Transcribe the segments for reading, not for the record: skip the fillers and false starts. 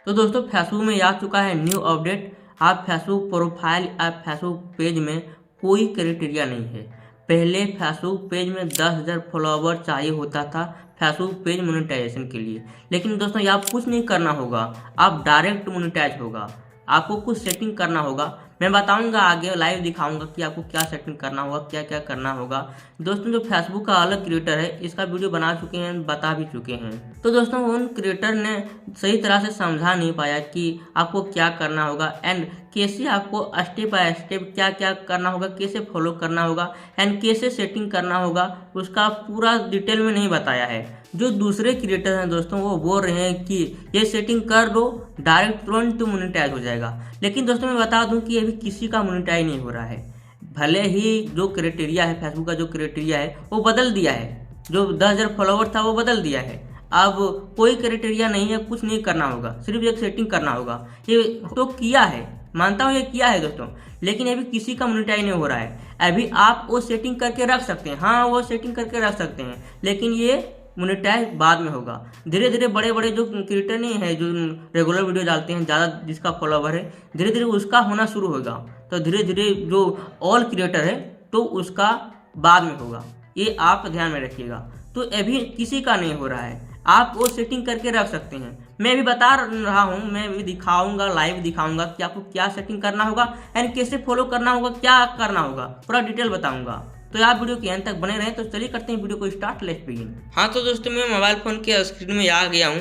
तो दोस्तों फेसबुक में आ चुका है न्यू अपडेट। आप फेसबुक प्रोफाइल या फेसबुक पेज में कोई क्राइटेरिया नहीं है। पहले फेसबुक पेज में 10,000 फॉलोवर चाहिए होता था फेसबुक पेज मोनेटाइजेशन के लिए, लेकिन दोस्तों यहाँ कुछ नहीं करना होगा, आप डायरेक्ट मोनेटाइज होगा। आपको कुछ सेटिंग करना होगा, मैं बताऊंगा आगे, लाइव दिखाऊंगा कि आपको क्या सेटिंग करना होगा, क्या क्या करना होगा। दोस्तों जो फेसबुक का अलग क्रिएटर है इसका वीडियो बना चुके हैं, बता भी चुके हैं। तो दोस्तों उन क्रिएटर ने सही तरह से समझा नहीं पाया कि आपको क्या करना होगा एंड कैसे आपको स्टेप बाय स्टेप क्या क्या करना होगा, कैसे फॉलो करना होगा एंड कैसे सेटिंग करना होगा, उसका पूरा डिटेल में नहीं बताया है। जो दूसरे क्रिएटर हैं दोस्तों वो बोल रहे हैं कि ये सेटिंग कर दो डायरेक्ट तुरंत मोनेटाइज हो जाएगा, लेकिन दोस्तों मैं बता दूं कि अभी किसी का मोनेटाइज नहीं हो रहा है। भले ही जो क्राइटेरिया है फेसबुक का, जो क्राइटेरिया है वो बदल दिया है, जो 10,000 फॉलोवर था वो बदल दिया है। अब कोई क्राइटेरिया नहीं है, कुछ नहीं करना होगा, सिर्फ एक सेटिंग करना होगा। ये तो किया है, मानता हूँ ये किया है दोस्तों, लेकिन अभी किसी का मोनेटाइज नहीं हो रहा है। अभी आप वो सेटिंग करके रख सकते हैं, हाँ वो सेटिंग करके रख सकते हैं, लेकिन ये मोनेटाइज बाद में होगा। धीरे धीरे बड़े बड़े जो क्रिएटर नहीं है, जो रेगुलर वीडियो डालते हैं, ज़्यादा जिसका फॉलोवर है, धीरे धीरे उसका होना शुरू होगा। तो धीरे धीरे जो ऑल क्रिएटर है तो उसका बाद में होगा, ये आप ध्यान में रखिएगा। तो अभी किसी का नहीं हो रहा है, आप वो सेटिंग करके रख सकते हैं। मैं भी बता रहा हूँ, मैं भी दिखाऊंगा, लाइव दिखाऊंगा कि आपको क्या सेटिंग करना होगा एंड कैसे फॉलो करना होगा, क्या करना होगा, पूरा डिटेल बताऊंगा। तो आप वीडियो के अंत तक बने रहें। तो चलिए करते हैं वीडियो को स्टार्ट, लेट्स बिगिन। हाँ तो दोस्तों मैं मोबाइल फ़ोन के स्क्रीन में आ गया हूँ।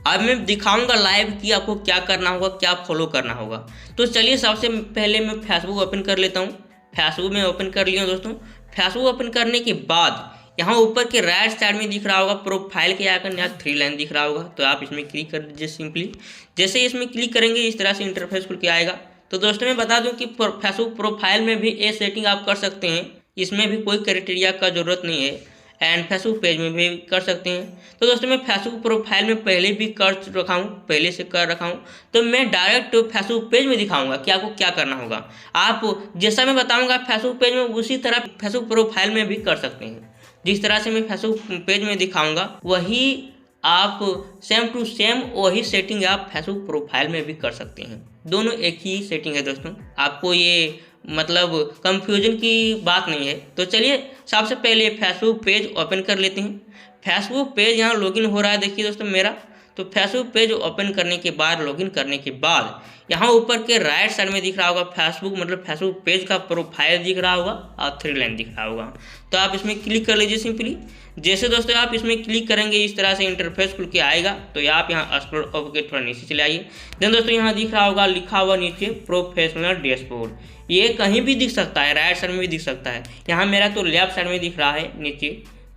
अब मैं दिखाऊंगा लाइव कि आपको क्या करना होगा, क्या फॉलो करना होगा। तो चलिए सबसे पहले मैं फेसबुक ओपन कर लेता हूँ। फेसबुक में ओपन कर लिया दोस्तों। फेसबुक ओपन करने के बाद यहाँ ऊपर के राइट साइड में दिख रहा होगा प्रोफाइल के आइकन, यहाँ 3 लाइन दिख रहा होगा, तो आप इसमें क्लिक कर दीजिए सिंपली। जैसे इसमें क्लिक करेंगे इस तरह से इंटरफेस खुल के आएगा। तो दोस्तों मैं बता दूं कि फेसबुक प्रोफाइल में भी ये सेटिंग आप कर सकते हैं, इसमें भी कोई क्राइटेरिया का ज़रूरत नहीं है एंड फेसबुक पेज में भी कर सकते हैं। तो दोस्तों मैं फेसबुक प्रोफाइल में पहले भी कर रखा हूँ, पहले से कर रखा हूँ, तो मैं डायरेक्ट फेसबुक पेज में दिखाऊंगा कि आपको क्या करना होगा। आप जैसा मैं बताऊंगा फेसबुक पेज में उसी तरह फेसबुक प्रोफाइल में भी कर सकते हैं। जिस तरह से मैं फेसबुक पेज में दिखाऊंगा वही आप सेम टू सेम वही सेटिंग आप फेसबुक प्रोफाइल में भी कर सकते हैं। दोनों एक ही सेटिंग है दोस्तों, आपको ये मतलब कंफ्यूजन की बात नहीं है। तो चलिए सबसे पहले फेसबुक पेज ओपन कर लेते हैं। फेसबुक पेज यहाँ लॉगिन हो रहा है, देखिए दोस्तों मेरा। तो फेसबुक पेज ओपन करने के बाद, लॉगिन करने के बाद यहाँ ऊपर के राइट साइड में दिख रहा होगा फेसबुक, मतलब फेसबुक पेज का प्रोफाइल दिख रहा होगा और 3 लाइन दिख रहा होगा। तो आप इसमें क्लिक कर लीजिए सिंपली। जैसे दोस्तों आप इसमें क्लिक करेंगे इस तरह से इंटरफेस खुल के आएगा। तो आप यहाँ स्क्रॉल अप के थोड़ा नीचे चले आइए। देन दोस्तों यहाँ दिख रहा होगा, लिखा हुआ नीचे प्रोफेशनल डैशबोर्ड। ये कहीं भी दिख सकता है, राइट साइड में भी दिख सकता है। यहाँ मेरा तो लेफ्ट साइड में दिख रहा है नीचे,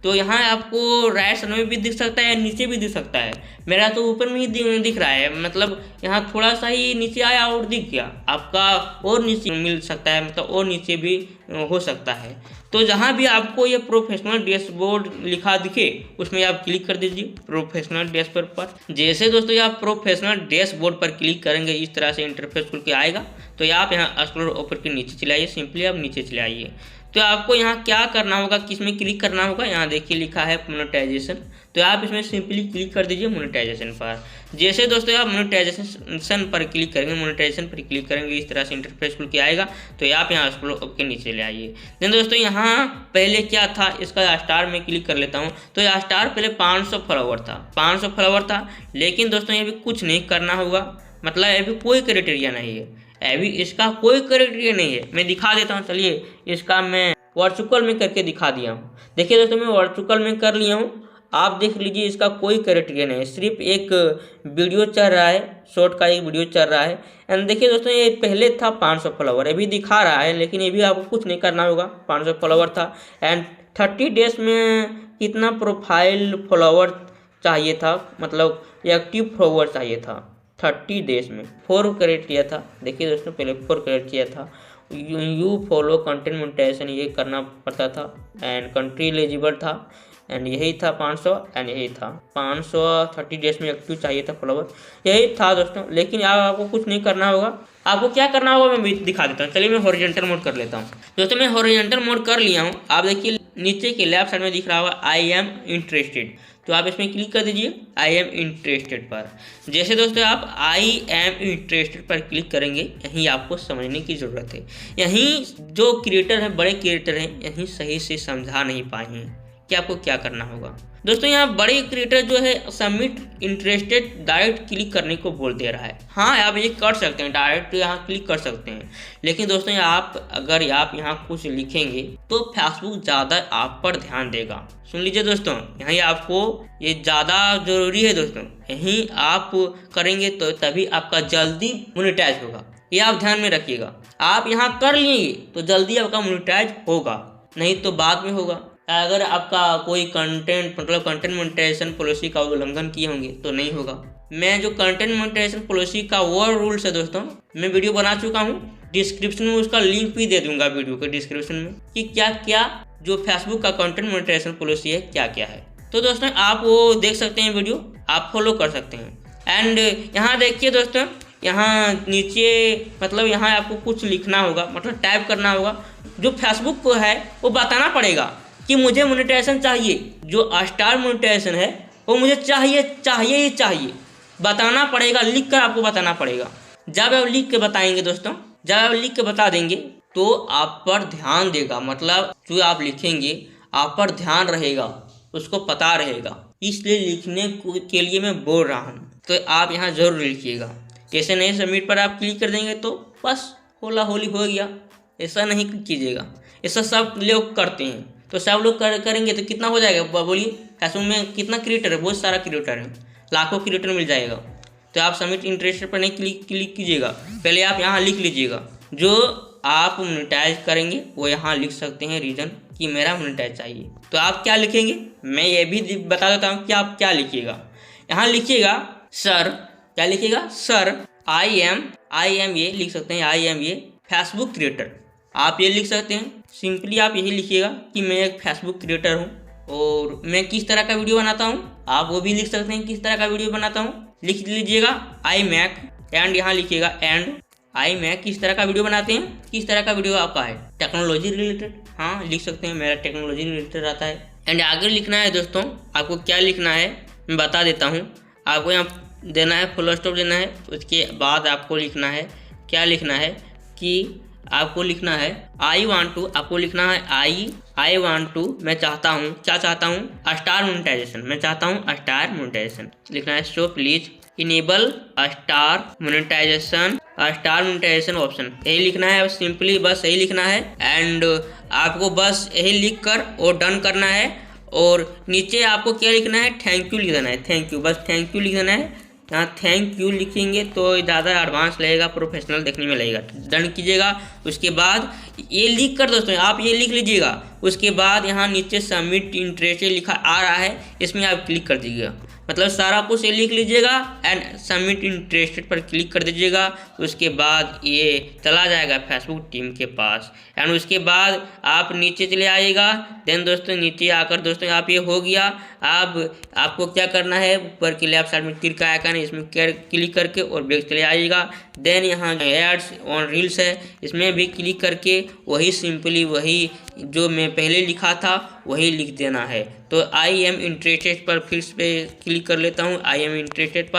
तो यहाँ आपको राइट साइड में भी दिख सकता है, नीचे भी दिख सकता है। मेरा तो ऊपर में ही दिख रहा है, मतलब यहाँ थोड़ा सा ही नीचे आया और दिख गया। आपका और नीचे मिल सकता है, मतलब और नीचे भी हो सकता है। तो जहाँ भी आपको ये प्रोफेशनल डैशबोर्ड लिखा दिखे उसमें आप क्लिक कर दीजिए प्रोफेशनल डैशबोर्ड पर। जैसे दोस्तों आप प्रोफेशनल डैशबोर्ड पर क्लिक करेंगे इस तरह से इंटरफेस खुल के आएगा। तो आप यहाँ स्क्रॉल ऊपर के नीचे चले आइए, सिंपली आप नीचे चले आइए। तो आपको यहाँ क्या करना होगा, किस में क्लिक करना होगा, यहाँ देखिए लिखा है मोनेटाइजेशन। तो आप इसमें सिंपली क्लिक कर दीजिए मोनेटाइजेशन पर। जैसे दोस्तों आप मोनेटाइजेशन पर क्लिक करेंगे, मोनेटाइजेशन पर क्लिक करेंगे इस तरह से इंटरफेस खुल के आएगा। तो आप यहाँ स्क्रॉल अप के नीचे ले आइए। देन दोस्तों यहाँ पहले क्या था, इसका स्टार में क्लिक कर लेता हूँ। तो यह स्टार पहले 500 फॉलोवर था, 500 फॉलोवर था, लेकिन दोस्तों ये भी कुछ नहीं करना होगा, मतलब अभी कोई क्राइटेरिया नहीं है, अभी इसका कोई क्राइटेरिया नहीं है। मैं दिखा देता हूँ, चलिए इसका मैं वर्चुअल में करके दिखा दिया हूँ। देखिए दोस्तों मैं वर्चुअल में कर लिया हूँ, आप देख लीजिए इसका कोई क्राइटेरिया नहीं है, सिर्फ एक वीडियो चल रहा है, शॉर्ट का एक वीडियो चल रहा है। एंड देखिए दोस्तों ये पहले था 500 फॉलोवर, अभी दिखा रहा है, लेकिन ये भी आपको कुछ नहीं करना होगा। 500 फॉलोवर था एंड 30 डेज में कितना प्रोफाइल फॉलोवर चाहिए था, मतलब एक्टिव फॉलोवर चाहिए था 30 डेज में। 4 क्राइटेरिया था, देखिए दोस्तों पहले 4 क्राइटेरिया था। यू फॉलो कंटेंट मोनेटाइजेशन ये करना पड़ता था एंड कंट्री एलिजिबल था एंड यही था 500 एंड यही था 500 30 डेज में एक्टिव चाहिए था फॉलोवर, यही था दोस्तों। लेकिन आपको कुछ नहीं करना होगा, आपको क्या करना होगा मैं दिखा देता हूँ। चलिए मैं हॉरिजॉन्टल मोड कर लेता हूँ। दोस्तों मैं हॉरिजॉन्टल मोड कर लिया हूँ। आप देखिए नीचे के लेफ्ट साइड में दिख रहा होगा आई एम इंटरेस्टेड। तो आप इसमें क्लिक कर दीजिए आई एम इंटरेस्टेड पर। जैसे दोस्तों आप आई एम इंटरेस्टेड पर क्लिक करेंगे, यहीं आपको समझने की ज़रूरत है। यहीं जो क्रिएटर हैं, बड़े क्रिएटर हैं, यहीं सही से समझा नहीं पाए हैं कि आपको क्या करना होगा। दोस्तों यहाँ बड़े क्रिएटर जो है सबमिट इंटरेस्टेड डायरेक्ट क्लिक करने को बोल दे रहा है। हाँ, आप ये कर सकते हैं, डायरेक्ट यहाँ क्लिक कर सकते हैं, लेकिन दोस्तों आप अगर आप यहाँ कुछ लिखेंगे तो फेसबुक ज़्यादा आप पर ध्यान देगा। सुन लीजिए दोस्तों, यहीं आपको ये ज़्यादा ज़रूरी है दोस्तों, यहीं आप करेंगे तो तभी आपका जल्दी मोनेटाइज होगा, ये आप ध्यान में रखिएगा। आप यहाँ कर लेंगे तो जल्दी आपका मोनेटाइज होगा, नहीं तो बाद में होगा। अगर आपका कोई कंटेंट मतलब कंटेंट मोनेटाइजेशन पॉलिसी का उल्लंघन किए होंगे तो नहीं होगा। मैं जो कंटेंट मोनेटाइजेशन पॉलिसी का वो रूल्स है दोस्तों, मैं वीडियो बना चुका हूँ, डिस्क्रिप्शन में उसका लिंक भी दे दूंगा वीडियो के डिस्क्रिप्शन में कि क्या क्या जो फेसबुक का कंटेंट मोनेटाइजेशन पॉलिसी है क्या क्या है। तो दोस्तों आप वो देख सकते हैं, वीडियो आप फॉलो कर सकते हैं। एंड यहाँ देखिए दोस्तों, यहाँ नीचे मतलब यहाँ आपको कुछ लिखना होगा, मतलब टाइप करना होगा। जो फेसबुक को है वो बताना पड़ेगा कि मुझे मोनेटाइजेशन चाहिए, जो स्टार मोनेटाइजेशन है वो मुझे चाहिए ही चाहिए, बताना पड़ेगा, लिख कर आपको बताना पड़ेगा। जब आप लिख के बताएंगे दोस्तों, जब आप लिख के बता देंगे तो आप पर ध्यान देगा, मतलब जो आप लिखेंगे आप पर ध्यान रहेगा, उसको पता रहेगा, इसलिए लिखने के लिए मैं बोल रहा हूँ। तो आप यहाँ ज़रूर लिखिएगा। ऐसे नहीं सबमिट पर आप क्लिक कर देंगे तो बस होला होली हो गया, ऐसा नहीं कीजिएगा। ऐसा सब लोग करते हैं, तो सब लोग करेंगे तो कितना हो जाएगा बोलिए। फेसबुक में कितना क्रिएटर है, बहुत सारा क्रिएटर है, लाखों क्रिएटर मिल जाएगा। तो आप सबमिट इंटरेस्टेड पर नहीं क्लिक कीजिएगा, पहले आप यहाँ लिख लीजिएगा जो आप मोनेटाइज करेंगे, वो यहाँ लिख सकते हैं रीज़न कि मेरा मोनेटाइज चाहिए। तो आप क्या लिखेंगे मैं ये भी बता देता हूँ कि आप क्या लिखिएगा। यहाँ लिखिएगा सर, क्या लिखिएगा सर आई एम ये लिख सकते हैं, आई एम ये फेसबुक क्रिएटर, आप ये लिख सकते हैं। सिंपली आप यही लिखिएगा कि मैं एक फेसबुक क्रिएटर हूँ और मैं किस तरह का वीडियो बनाता हूँ, आप वो भी लिख सकते हैं किस तरह का वीडियो बनाता हूँ, लिख लीजिएगा आई मैक। एंड यहाँ लिखिएगा एंड आई मैक किस तरह का वीडियो बनाते हैं, किस तरह का वीडियो आपका है, टेक्नोलॉजी रिलेटेड, हाँ लिख सकते हैं मेरा टेक्नोलॉजी रिलेटेड रहता है। एंड आगे लिखना है दोस्तों, आपको क्या लिखना है मैं बता देता हूँ। आपको यहाँ देना है फुल स्टॉप देना है, उसके बाद आपको लिखना है, क्या लिखना है कि आपको लिखना है आई वांट टू, आपको लिखना है आई वांट टू, मैं चाहता हूँ, क्या चाहता हूँ स्टार मोनेटाइजेशन, मैं चाहता हूँ स्टार मोनेटाइजेशन लिखना है। So please enable star monetisation option, यही लिखना है सिंपली, बस यही लिखना है। एंड आपको बस यही लिख कर और डन करना है। और नीचे आपको क्या लिखना है, थैंक यू लिख देना है, थैंक यू, बस थैंक यू लिख देना है। यहाँ थैंक यू लिखेंगे तो ज़्यादा एडवांस लगेगा, प्रोफेशनल देखने में लगेगा। डन कीजिएगा। उसके बाद ये लिख कर दोस्तों आप ये लिख लीजिएगा। उसके बाद यहाँ नीचे सबमिट इंटरेस्टेड लिखा आ रहा है, इसमें आप क्लिक कर दीजिएगा, मतलब सारा कुछ ये लिख लीजिएगा एंड सबमिट इंटरेस्टेड पर क्लिक कर दीजिएगा। उसके बाद ये चला जाएगा फेसबुक टीम के पास। एंड उसके बाद आप नीचे चले आइएगा। देन दोस्तों नीचे आकर दोस्तों आप ये हो गया। अब आपको क्या करना है, ऊपर के लेफ्ट साइड में तीर का आइकन है, इसमें क्लिक करके और बैक चले आइएगा। देन यहाँ एड्स ऑन रील्स है, इसमें भी क्लिक करके वही सिंपली वही जो मैं पहले लिखा था वही लिख देना है। तो आई एम इंटरेस्टेड पर फिर से क्लिक कर लेता हूँ। आई एम इंटरेस्टेड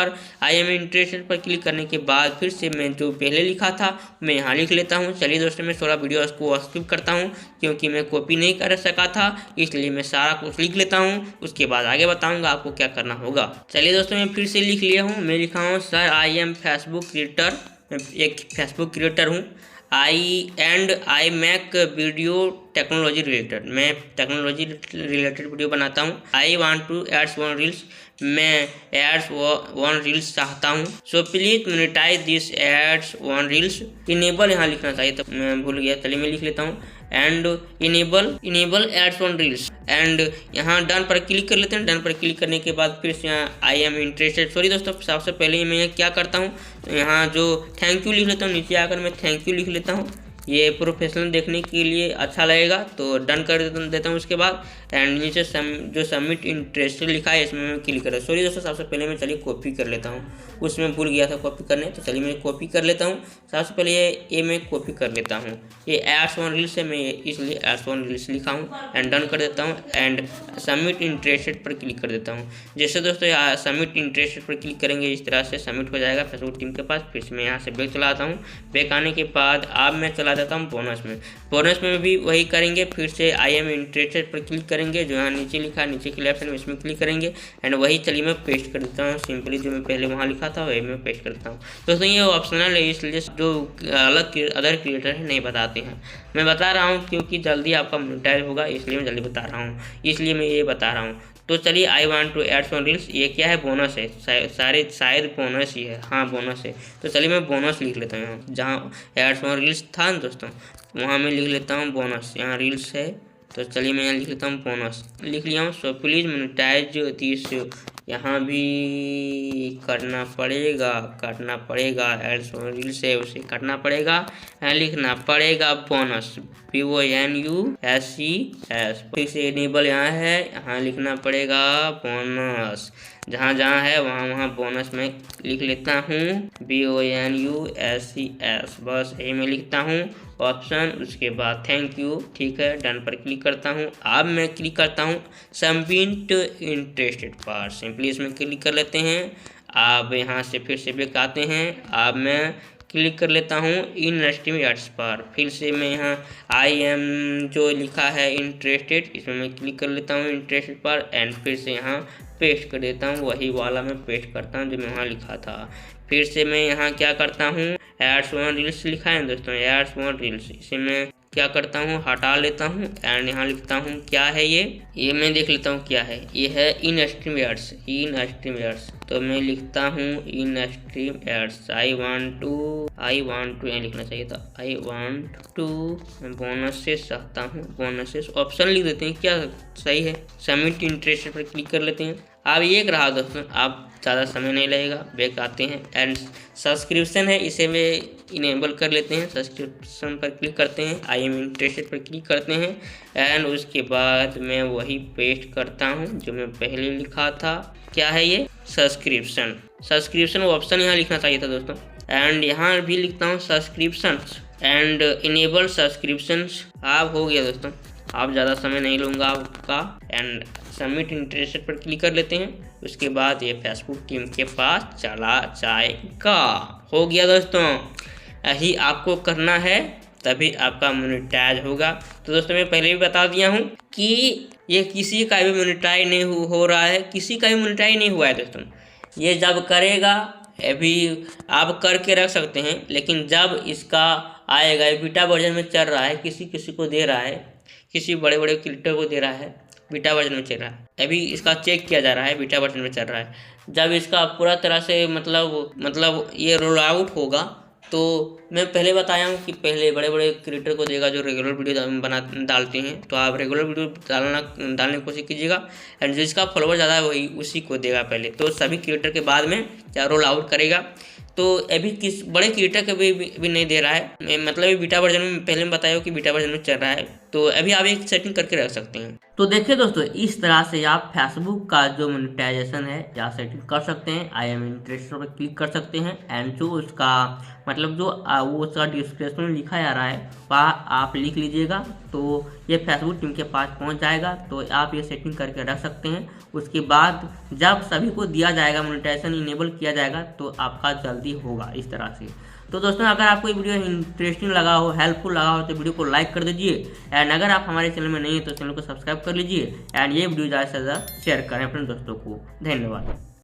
पर क्लिक करने के बाद फिर से मैं जो पहले लिखा था मैं यहाँ लिख लेता हूँ। चलिए दोस्तों मैं थोड़ा वीडियो को स्किप करता हूँ क्योंकि मैं कॉपी नहीं कर सका था, इसलिए मैं सारा कुछ लिख लेता हूँ। उसके बाद आगे बताऊँगा आपको क्या करना होगा। चलिए दोस्तों मैं फिर से लिख लिया हूँ। मैं लिखा हूँ sir I am Facebook creator, मैं एक फेसबुक क्रिएटर हूँ। I make video technology related, मैं टेक्नोलॉजी रिलेटेड वीडियो बनाता हूँ। I want to ads on reels, मैं एड्स वन रील्स चाहता हूँ। So please monetise this ads on reels. Enable यहाँ लिखना चाहिए, तो मैं भूल गया, चलिए मैं लिख लेता हूँ। And enable ads on reels. And यहाँ डन पर क्लिक कर लेते हैं। डन पर क्लिक करने के बाद फिर से यहाँ आई एम इंटरेस्टेड, सॉरी दोस्तों सबसे पहले मैं क्या करता हूँ, यहाँ जो थैंक यू लिख लेता हूँ, नीचे आकर मैं थैंक यू लिख लेता हूँ। ये प्रोफेशनल देखने के लिए अच्छा लगेगा तो डन कर देता हूँ। उसके बाद एंड नीचे जो सबमिट इंटरेस्टेड लिखा है इसमें मैं क्लिक कर। सॉरी दोस्तों, सबसे पहले मैं चलिए कॉपी कर लेता हूँ, उसमें भूल गया था कॉपी करने, तो चलिए मैं कॉपी कर लेता हूँ। सबसे पहले ये मैं कॉपी कर लेता हूँ। ये एड्स ऑन रील्स है, मैं इसलिए एड्स ऑन रील्स लिखा हूँ एंड डन कर देता हूँ एंड सबमिट इंटरेस्टेड पर क्लिक कर देता हूँ। जैसे दोस्तों यहाँ सबमिट इंटरेस्टेड पर क्लिक करेंगे इस तरह से सबमिट हो जाएगा फेसबुक टीम के पास। फिर से मैं यहाँ से बैक चला आता हूँ। बैक आने के बाद अब मैं चला जाता हूँ बोनस में। बोनस में भी वही करेंगे, फिर से आई एम इंटरेस्टेड पर क्लिक करेंगे, जो यहाँ नीचे लिखा है नीचे के लेफ्ट में इसमें क्लिक करेंगे एंड वही चलिए मैं पेस्ट कर देता हूँ। सिंपली जो मैं पहले वहाँ लिखा था वही मैं पेस्ट करता हूँ। दोस्तों ये ऑप्शनल है, इसलिए जो अलग अदर क्रिएटर है नहीं बताते हैं, मैं बता रहा हूँ क्योंकि जल्दी आपका मोनेटाइज होगा, इसलिए मैं जल्दी बता रहा हूँ, इसलिए मैं ये बता रहा हूँ। तो चलिए I want to add on reels, ये क्या है बोनस है, शायद बोनस ही है, हाँ बोनस है। तो चलिए मैं बोनस लिख लेता हूँ यहाँ, जहाँ एड ऑन रील्स था ना दोस्तों वहाँ मैं लिख लेता हूँ बोनस। यहाँ रील्स है तो चलिए मैं यहाँ लिख लेता हूँ बोनस, लिख लिया हूँ। सो प्लीज़ मोनेटाइज दिस, यहाँ भी करना पड़ेगा एड्स ऑन रील्स है उसे करना पड़ेगा एंड लिखना पड़ेगा बोनस, BONUSES। फिर से इनेबल यहाँ है, यहाँ लिखना पड़ेगा बोनस, जहाँ जहाँ है वहाँ बोनस में लिख लेता हूँ BONUSES, बस यही मैं लिखता हूँ ऑप्शन। उसके बाद थैंक यू, ठीक है डन पर क्लिक करता हूँ। अब मैं क्लिक करता हूँ सबमिट इंटरेस्टेड पर, सिंपली इसमें क्लिक कर लेते हैं। अब यहाँ से फिर से बैक आते हैं। अब मैं क्लिक कर लेता हूँ इन स्ट्रीम एड्स पर, फिर से मैं यहाँ आई एम जो लिखा है इंटरेस्टेड इसमें मैं क्लिक कर लेता हूँ इंटरेस्टेड पर एंड फिर से यहाँ पेस्ट कर देता हूँ, वही वाला मैं पेस्ट करता हूँ जो मैं वहाँ लिखा था। फिर से मैं यहाँ क्या करता हूँ एड्स ऑन रील्स लिखा है दोस्तों, एड्स ऑन रील्स, इसे मैं क्या करता हूँ हटा लेता हूँ एंड यहाँ लिखता हूँ क्या है ये मैं देख लेता हूँ क्या है। ये है इन स्ट्रीम एड्स, तो मैं लिखता हूँ in stream ads. I want to यहाँ लिखना चाहिए था, आई वांट टू बोनसेस चाहता हूँ, बोनसेस ऑप्शन लिख देते हैं, क्या सही है। सबमिट इंटरेस्ट पर क्लिक कर लेते हैं। अब ये रहा दोस्तों, अब ज़्यादा समय नहीं लगेगा, बैक आते हैं एंड सब्सक्रिप्शन है इसे में इनेबल कर लेते हैं। सब्सक्रिप्शन पर क्लिक करते हैं, आई एम इंटरेस्टेड पर क्लिक करते हैं एंड उसके बाद मैं वही पेस्ट करता हूँ जो मैं पहले लिखा था। क्या है ये सब्सक्रिप्शन ऑप्शन यहाँ लिखना चाहिए था दोस्तों एंड यहाँ भी लिखता हूँ सब्सक्रिप्शन एंड इनेबल सब्सक्रिप्शन। अब हो गया दोस्तों, आप ज़्यादा समय नहीं लूँगा आपका एंड सबमिट इंटरेस्टेड पर क्लिक कर लेते हैं। उसके बाद ये फेसबुक टीम के पास चला जाएगा। हो गया दोस्तों, यही आपको करना है तभी आपका मोनेटाइज होगा। तो दोस्तों मैं पहले भी बता दिया हूँ कि ये किसी का भी मोनेटाइज नहीं हो रहा है, किसी का भी मोनेटाइज नहीं हुआ है दोस्तों। ये जब करेगा अभी आप करके रख सकते हैं, लेकिन जब इसका आएगा, ये बीटा वर्जन में चल रहा है, किसी को दे रहा है, किसी बड़े बड़े क्रिएटर को दे रहा है, बीटा वर्जन में चल रहा है, अभी इसका चेक किया जा रहा है, बीटा वर्जन में चल रहा है। जब इसका पूरा तरह से मतलब ये रोल आउट होगा तो मैं पहले बताया हूँ कि पहले बड़े बड़े क्रिएटर को देगा जो रेगुलर वीडियो डालते हैं, तो आप रेगुलर वीडियो डालने की कोशिश कीजिएगा एंड जिसका फॉलोवर ज़्यादा है वही उसी को देगा पहले, तो सभी क्रिएटर के बाद में क्या रोल आउट करेगा। तो अभी किस बड़े क्रिएटर के भी नहीं दे रहा है, मतलब ये बीटा वर्जन में पहले मैं बताया कि बीटा वर्जन में चल रहा है, तो अभी आप एक सेटिंग करके रख सकते हैं। तो देखिए दोस्तों, इस तरह से आप फेसबुक का जो मोनेटाइजेशन है या सेटिंग कर सकते हैं। आई एम इंटरेस्टेड पर क्लिक कर सकते हैं एंड जो उसका मतलब जो वो उसका डिस्क्रिप्शन में लिखा जा रहा है वह आप लिख लीजिएगा, तो ये फेसबुक टीम के पास पहुंच जाएगा। तो आप ये सेटिंग करके रख सकते हैं। उसके बाद जब सभी को दिया जाएगा, मोनेटाइजेशन इनेबल किया जाएगा, तो आपका जल्दी होगा इस तरह से। तो दोस्तों अगर आपको ये वीडियो इंटरेस्टिंग लगा हो, हेल्पफुल लगा हो, तो वीडियो को लाइक कर दीजिए एंड अगर आप हमारे चैनल में नहीं है तो चैनल को सब्सक्राइब कर लीजिए एंड ये वीडियो ज़्यादा से ज़्यादा शेयर करें अपने दोस्तों को। धन्यवाद।